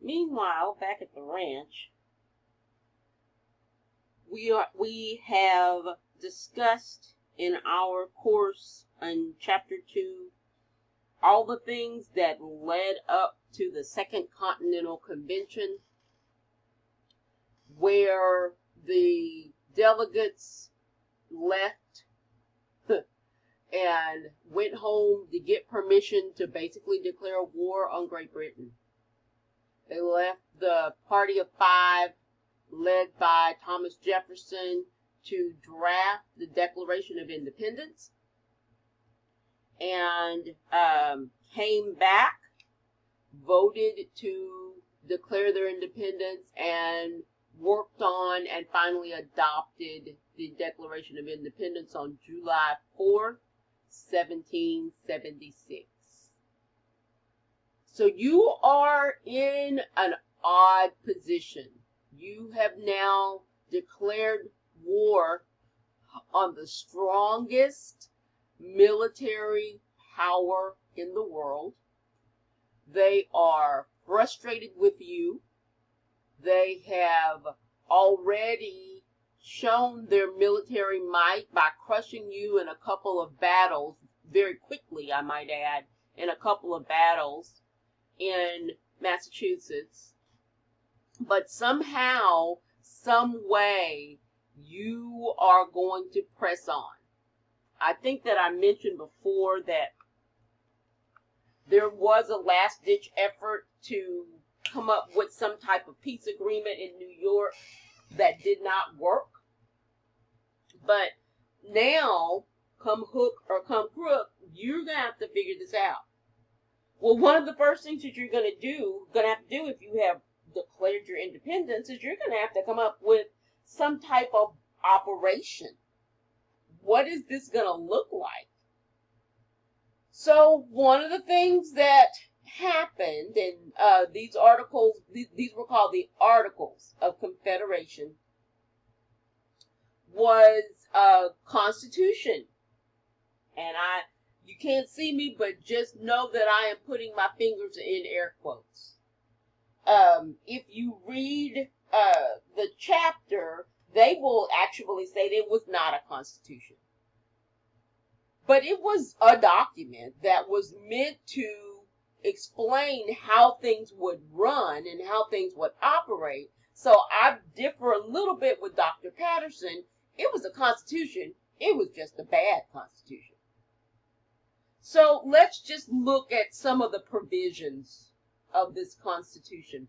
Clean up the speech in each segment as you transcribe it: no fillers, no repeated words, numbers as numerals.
Meanwhile, back at the ranch, we have discussed in our course in chapter 2 all the things that led up to the Second Continental Convention, where the delegates left and went home to get permission to basically declare war on Great Britain. They left the Party of Five, led by Thomas Jefferson, to draft the Declaration of Independence, and came back, voted to declare their independence, and worked on and finally adopted the Declaration of Independence on July 4th, 1776. So you are in an odd position. You have now declared war on the strongest military power in the world. They are frustrated with you. They have already shown their military might by crushing you in a couple of battles, very quickly, I might add, in a couple of battles in Massachusetts. But somehow, some way, you are going to press on. I think that I mentioned before that there was a last-ditch effort to come up with some type of peace agreement in New York that did not work. But now, come hook or come crook, you're going to have to figure this out. Well, one of the first things that you're going to have to do if you have declared your independence, is you're going to have to come up with some type of operation. What is this going to look like? So one of the things that happened in these articles, these were called the Articles of Confederation, was a constitution. And you can't see me, but just know that I am putting my fingers in air quotes. If you read the chapter, they will actually say that it was not a constitution. But it was a document that was meant to explain how things would run and how things would operate. So I differ a little bit with Dr. Patterson. It was a constitution. It was just a bad constitution. So let's just look at some of the provisions of this constitution.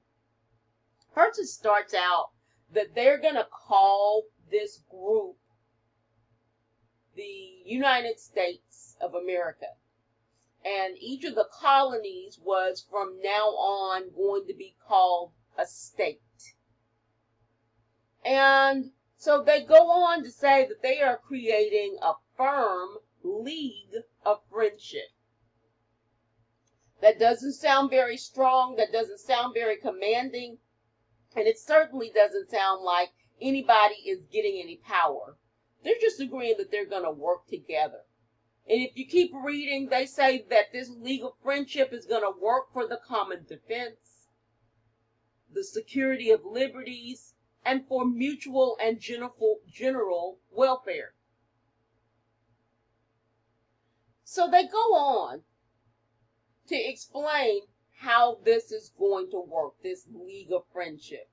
First, it starts out that they're going to call this group the United States of America. And each of the colonies was from now on going to be called a state. And so they go on to say that they are creating a firm league of friendship. That doesn't sound very strong. That doesn't sound very commanding. And it certainly doesn't sound like anybody is getting any power. They're just agreeing that they're going to work together. And if you keep reading, they say that this League of Friendship is going to work for the common defense, the security of liberties, and for mutual and general welfare. So they go on to explain how this is going to work, this League of Friendship.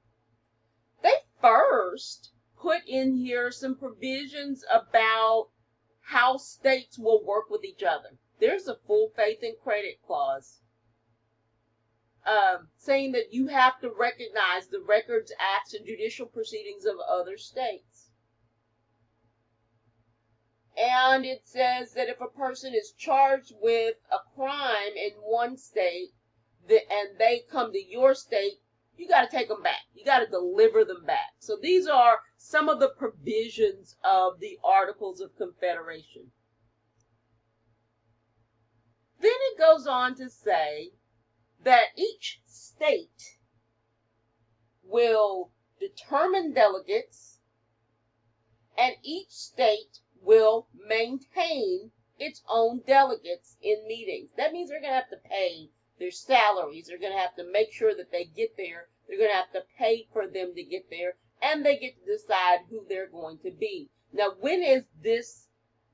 They first put in here some provisions about how states will work with each other. There's a full faith and credit clause saying that you have to recognize the records, acts, and judicial proceedings of other states. And it says that if a person is charged with a crime in one state and they come to your state, you got to take them back. You got to deliver them back. So these are some of the provisions of the Articles of Confederation. Then it goes on to say that each state will determine delegates, and each state will maintain its own delegates in meetings. That means they're going to have to pay their salaries. They're going to have to make sure that they get there. They're going to have to pay for them to get there, and they get to decide who they're going to be. Now, when is this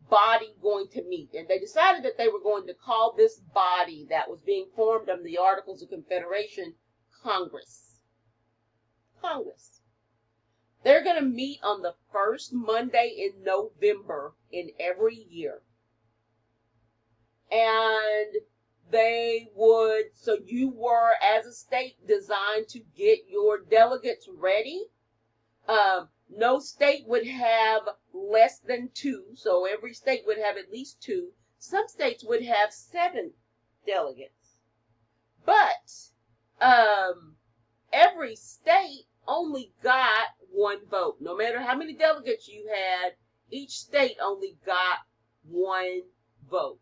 body going to meet? And they decided that they were going to call this body that was being formed under the Articles of Confederation Congress. Congress. They're going to meet on the first Monday in November in every year. And they would, so you were, as a state, designed to get your delegates ready. No state would have less than 2, so every state would have at least 2. Some states would have 7 delegates. But every state only got 1 vote. No matter how many delegates you had, each state only got 1 vote.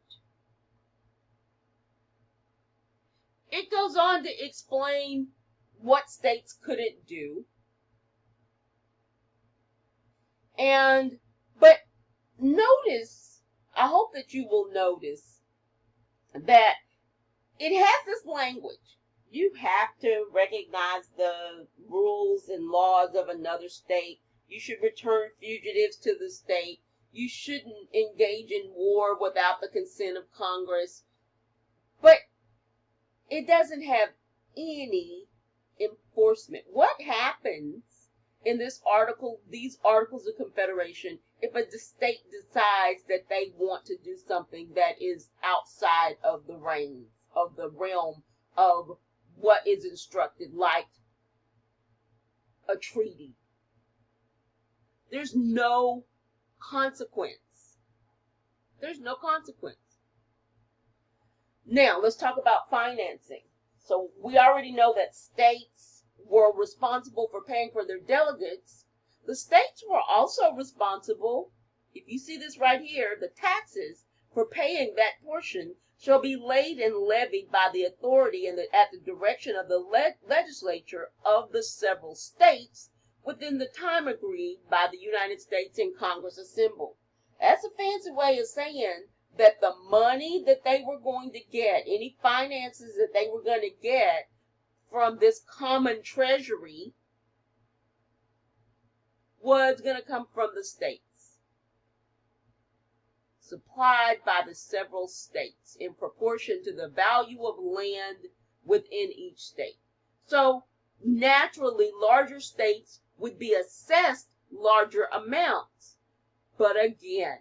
It goes on to explain what states couldn't do. But notice, I hope that you will notice that it has this language. You have to recognize the rules and laws of another state. You should return fugitives to the state. You shouldn't engage in war without the consent of Congress. But it doesn't have any enforcement. What happens in these Articles of Confederation, if a state decides that they want to do something that is outside of the realm of what is instructed, like a treaty? There's no consequence. There's no consequence. Now, let's talk about financing. So we already know that states were responsible for paying for their delegates. The states were also responsible, if you see this right here, the taxes for paying that portion shall be laid and levied by the authority and at the direction of the legislature of the several states within the time agreed by the United States in Congress assembled. That's a fancy way of saying that the money that they were going to get, any finances that they were going to get from this common treasury, was going to come from the states, supplied by the several states in proportion to the value of land within each state. So naturally, larger states would be assessed larger amounts. But again,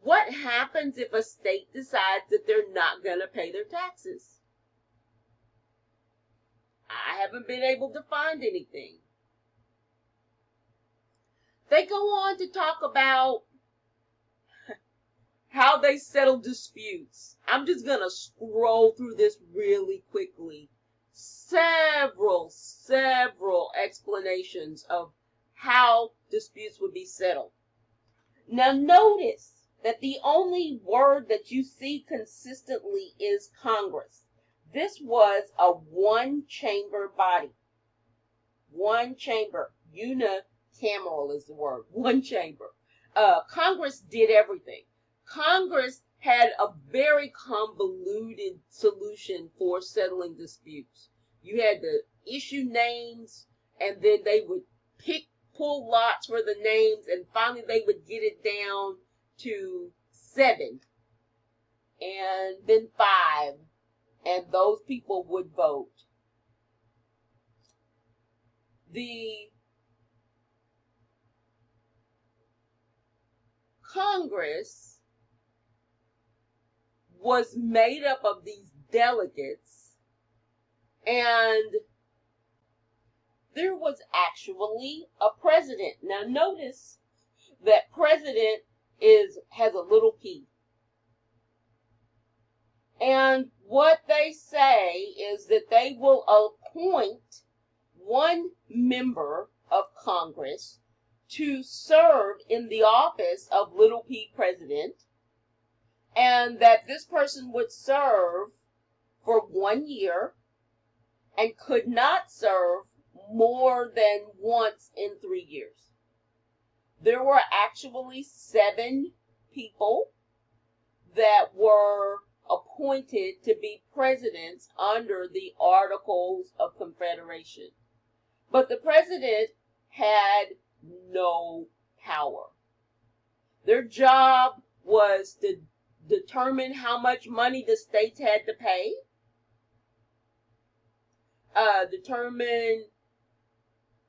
what happens if a state decides that they're not going to pay their taxes? I haven't been able to find anything. They go on to talk about how they settle disputes. I'm just going to scroll through this really quickly. Several explanations of how disputes would be settled. Now notice that the only word that you see consistently is Congress. This was a one-chamber body. One chamber. Unicameral is the word. One chamber. Congress did everything. Congress had a very convoluted solution for settling disputes. You had to issue names, and then they would pull lots for the names, and finally they would get it down to 7, and then 5, and those people would vote. The Congress was made up of these delegates, and there was actually a president. Now notice that president has a little p. And what they say is that they will appoint one member of Congress to serve in the office of little p president, and that this person would serve for 1 year and could not serve more than once in 3 years. There were actually 7 people that were appointed to be presidents under the Articles of Confederation. But the president had no power. Their job was to determine how much money the states had to pay, determine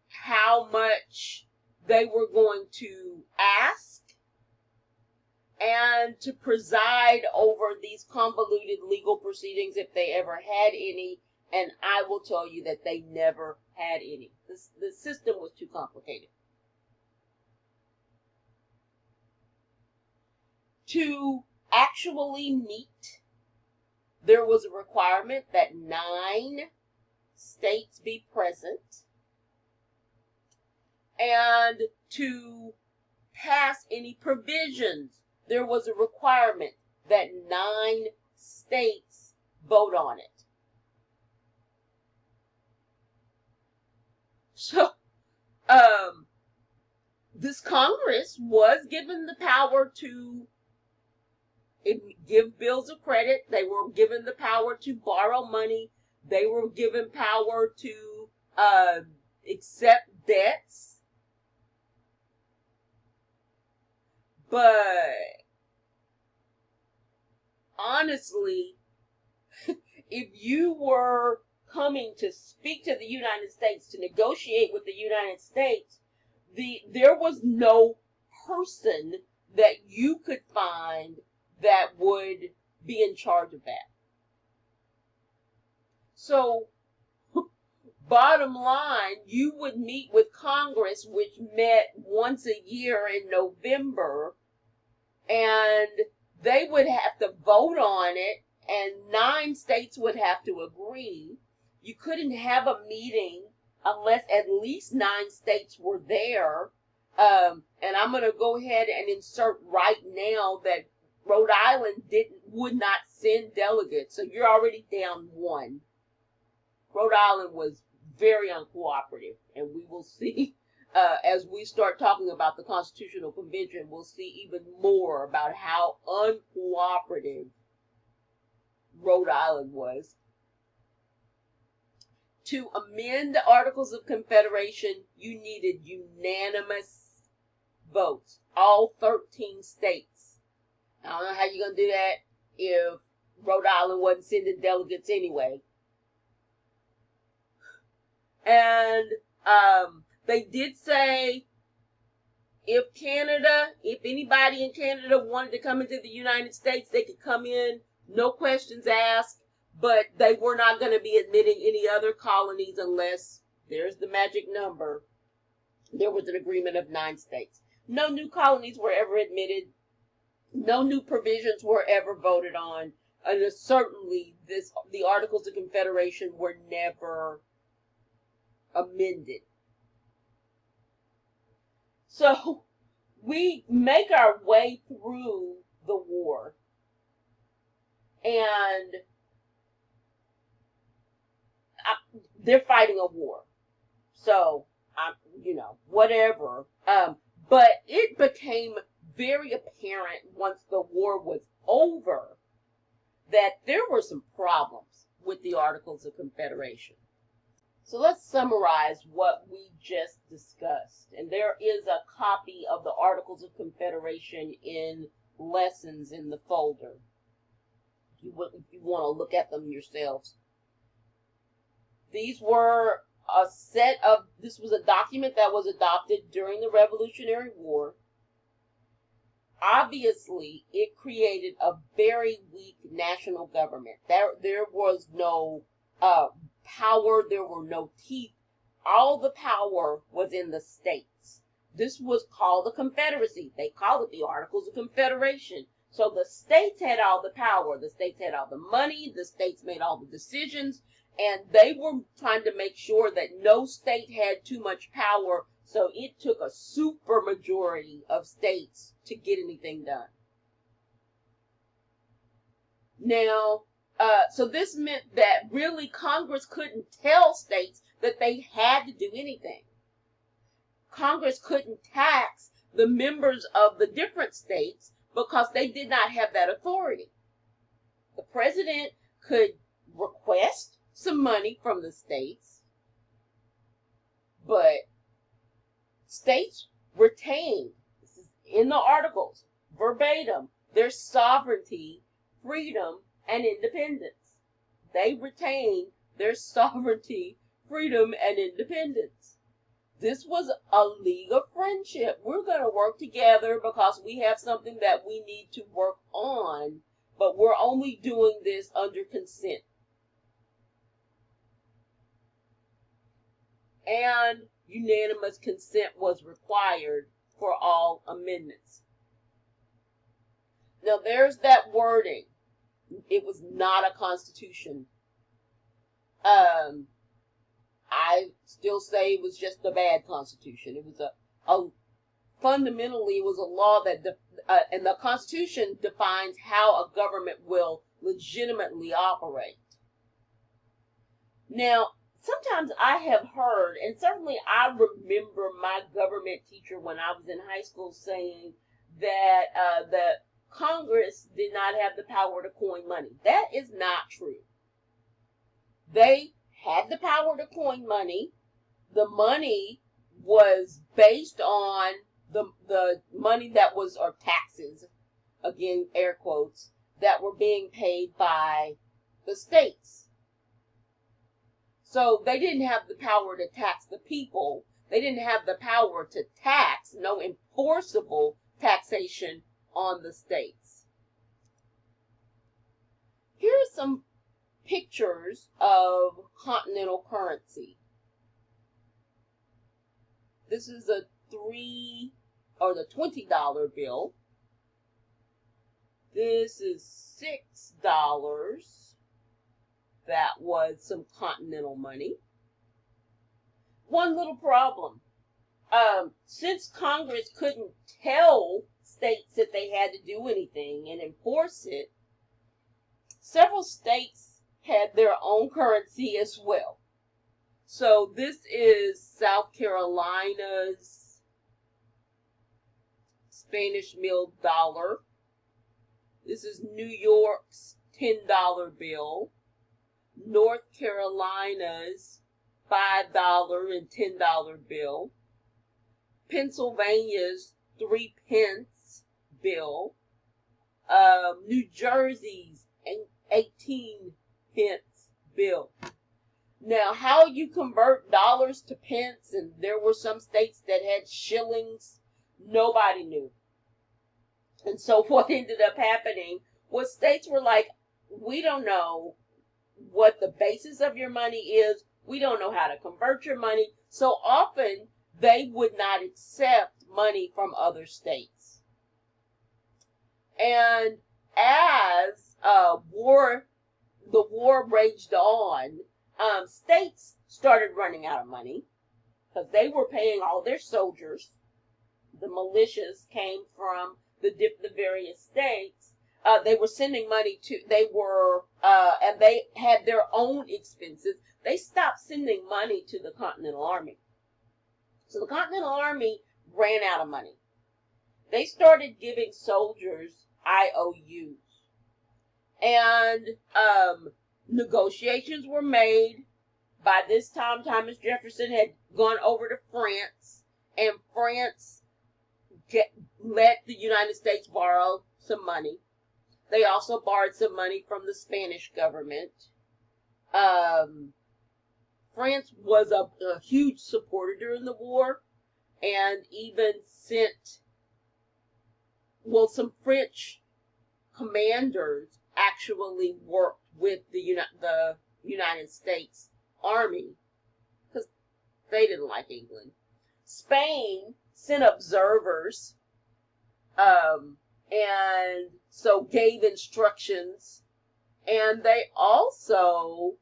how much they were going to ask, and to preside over these convoluted legal proceedings if they ever had any. And I will tell you that they never had any. The system was too complicated. To actually meet, there was a requirement that 9 states be present. And to pass any provisions, there was a requirement that 9 states vote on it. So, this Congress was given the power to give bills of credit. They were given the power to borrow money. They were given power to accept debts. But honestly, if you were coming to speak to the United States, to negotiate with the United States, there was no person that you could find that would be in charge of that. So, bottom line, you would meet with Congress, which met once a year in November, and they would have to vote on it, and 9 states would have to agree. You couldn't have a meeting unless at least 9 states were there. And I'm going to go ahead and insert right now that Rhode Island would not send delegates, so you're already down 1. Rhode Island was very uncooperative, and we will see as we start talking about the Constitutional Convention, we'll see even more about how uncooperative Rhode Island was. To amend the Articles of Confederation, you needed unanimous votes, all 13 states. I don't know how you're going to do that if Rhode Island wasn't sending delegates anyway. And they did say if anybody in Canada wanted to come into the United States, they could come in, no questions asked, but they were not going to be admitting any other colonies unless, there's the magic number, there was an agreement of 9 states. No new colonies were ever admitted. No new provisions were ever voted on. And certainly the Articles of Confederation were never amended. So we make our way through the war, and they're fighting a war. So, whatever. But it became very apparent once the war was over that there were some problems with the Articles of Confederation. So let's summarize what we just discussed. And there is a copy of the Articles of Confederation in lessons in the folder, if you want to look at them yourselves. This was a document that was adopted during the Revolutionary War. Obviously, it created a very weak national government. There was no power, there were no teeth. All the power was in the states. This was called the Confederacy. They called it the Articles of Confederation. So the states had all the power. The states had all the money. The states made all the decisions. And they were trying to make sure that no state had too much power. So it took a super majority of states to get anything done. Now, so this meant that really Congress couldn't tell states that they had to do anything. Congress couldn't tax the members of the different states because they did not have that authority. The president could request some money from the states, but states retained, this is in the articles, verbatim, their sovereignty, freedom, and independence. They retained their sovereignty, freedom, and independence. This was a league of friendship. We're going to work together because we have something that we need to work on, but we're only doing this under consent. And unanimous consent was required for all amendments. Now there's that wording. It was not a constitution. I still say it was just a bad constitution. It was fundamentally it was a law that and the Constitution defines how a government will legitimately operate. Now, sometimes I have heard, and certainly I remember my government teacher when I was in high school saying that the Congress did not have the power to coin money. That is not true. They had the power to coin money. The money was based on the money that was, or taxes, again, air quotes, that were being paid by the states. So they didn't have the power to tax the people. They didn't have the power to tax, no enforceable taxation on the states. Here are some pictures of continental currency. This is a $20 bill. This is $6. That was some continental money. One little problem. Since Congress couldn't tell states that they had to do anything and enforce it, several states had their own currency as well. So this is South Carolina's Spanish mill dollar. This is New York's $10 bill. North Carolina's $5 and $10 bill. Pennsylvania's 3 pence bill. New Jersey's 18 pence bill. Now, how you convert dollars to pence, and there were some states that had shillings, nobody knew. And so what ended up happening was states were like, we don't know what the basis of your money is. We don't know how to convert your money. So often they would not accept money from other states. And as the war raged on, states started running out of money because they were paying all their soldiers. The militias came from the various states. They were sending money and they had their own expenses. They stopped sending money to the Continental Army. So the Continental Army ran out of money. They started giving soldiers IOUs. And negotiations were made. By this time, Thomas Jefferson had gone over to France, and France let the United States borrow some money. They also borrowed some money from the Spanish government. France was a huge supporter during the war, and even sent, some French commanders actually worked with the United States Army because they didn't like England. Spain sent observers, and so gave instructions, and they also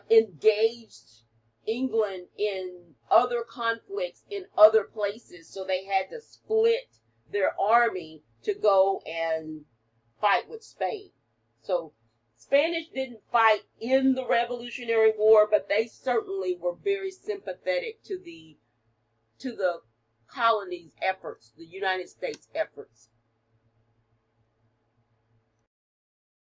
engaged England in other conflicts in other places, so they had to split their army to go and fight with Spain. So Spanish didn't fight in the Revolutionary War, but they certainly were very sympathetic to the colony's efforts, the United States efforts